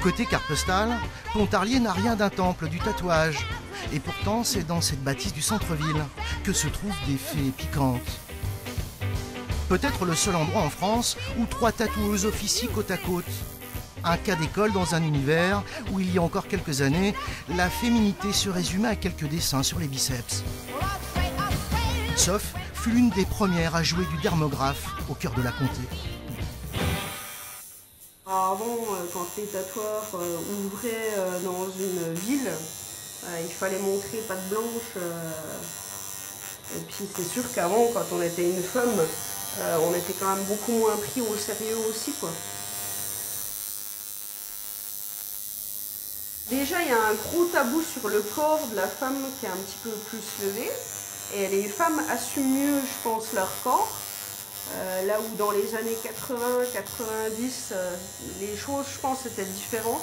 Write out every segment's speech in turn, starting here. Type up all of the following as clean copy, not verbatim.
Côté carte postale, Pontarlier n'a rien d'un temple du tatouage. Et pourtant, c'est dans cette bâtisse du centre-ville que se trouvent des fées piquantes. Peut-être le seul endroit en France où 3 tatoueuses officient côte à côte. Un cas d'école dans un univers où, il y a encore quelques années, la féminité se résumait à quelques dessins sur les biceps. Soph fut l'une des premières à jouer du dermographe au cœur de la comté. Avant, quand les tatoueurs ouvraient dans une ville, il fallait montrer patte blanche. Et puis c'est sûr qu'avant, quand on était une femme, on était quand même beaucoup moins pris au sérieux aussi, quoi. Déjà, il y a un gros tabou sur le corps de la femme qui est un petit peu plus levé. Et les femmes assument mieux, je pense, leur corps. Là où dans les années 80-90, les choses, je pense, étaient différentes.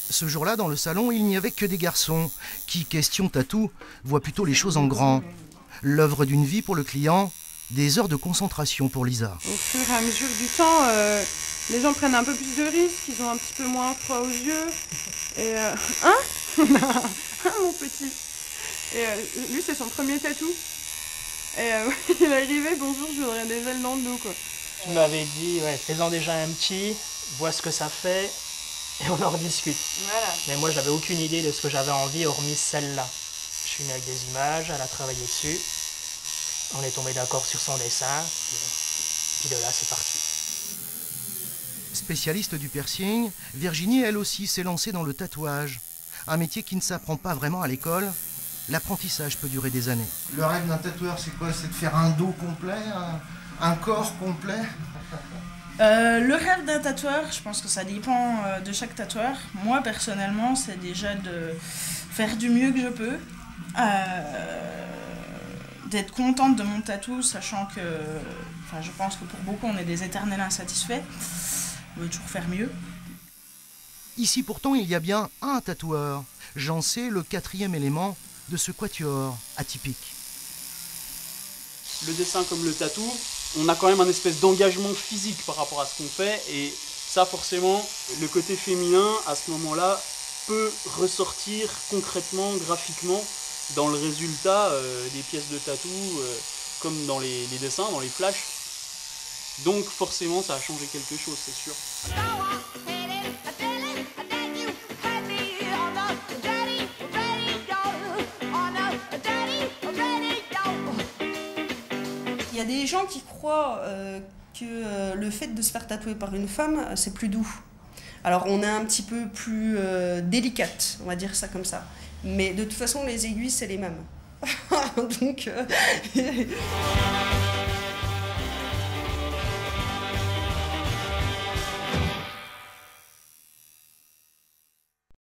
Ce jour-là, dans le salon, il n'y avait que des garçons qui, question tatou, voient plutôt les choses en grand. L'œuvre d'une vie pour le client, des heures de concentration pour Lisa. Au fur et à mesure du temps, les gens prennent un peu plus de risques, ils ont un petit peu moins froid aux yeux. Et hein mon petit. Et lui, c'est son premier tatou. Et il est arrivé, bonjour, je voudrais des ailes dans le dos, quoi. Tu m'avais dit, ouais, fais-en déjà un petit, vois ce que ça fait, et on en rediscute. Voilà. Mais moi, j'avais aucune idée de ce que j'avais envie, hormis celle-là. Je suis venu avec des images, elle a travaillé dessus. On est tombé d'accord sur son dessin, puis de là, c'est parti. Spécialiste du piercing, Virginie, elle aussi, s'est lancée dans le tatouage. Un métier qui ne s'apprend pas vraiment à l'école. L'apprentissage peut durer des années. Le rêve d'un tatoueur, c'est quoi? C'est de faire un dos complet, un corps complet? Le rêve d'un tatoueur, je pense que ça dépend de chaque tatoueur. Moi, personnellement, c'est déjà de faire du mieux que je peux. D'être contente de mon tatou, sachant que je pense que pour beaucoup, on est des éternels insatisfaits. On veut toujours faire mieux. Ici, pourtant, il y a bien un tatoueur. J'en sais le 4e élément de ce quatuor atypique. Le dessin comme le tatou, on a quand même un espèce d'engagement physique par rapport à ce qu'on fait, et ça forcément, le côté féminin à ce moment-là peut ressortir concrètement, graphiquement, dans le résultat des pièces de tatou, comme dans les dessins, dans les flashs. Donc forcément ça a changé quelque chose, c'est sûr. Il y a des gens qui croient que le fait de se faire tatouer par une femme, c'est plus doux. Alors on est un petit peu plus délicate, on va dire ça comme ça. Mais de toute façon, les aiguilles, c'est les mêmes. Donc...